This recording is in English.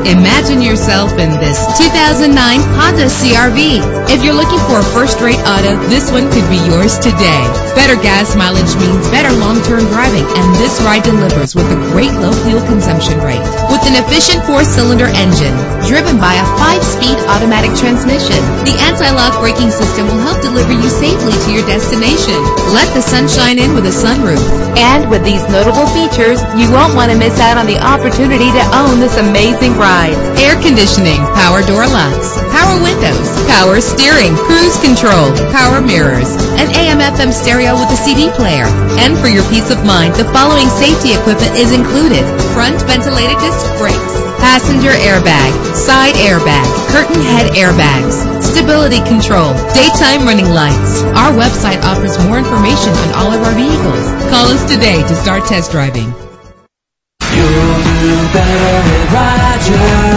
Imagine yourself in this 2009 Honda CR-V. If you're looking for a first-rate auto, this one could be yours today. Better gas mileage means better long-term driving, and this ride delivers with a great low fuel consumption rate. With an efficient 4-cylinder engine driven by a 5-speed automatic transmission, the anti-lock braking system will help deliver you safely to your destination. Let the sunshine in with a sunroof. And with these notable features, you won't want to miss out on the opportunity to own this amazing ride. Air conditioning, power door locks, power windows, power steering, cruise control, power mirrors, an AM/FM stereo with a CD player. And for your peace of mind, the following safety equipment is included: front ventilated disc brakes, passenger airbag, side airbag, curtain head airbags, stability control, daytime running lights. Our website offers more information on all of our vehicles. Call us today to start test driving. You'll do better with Roger.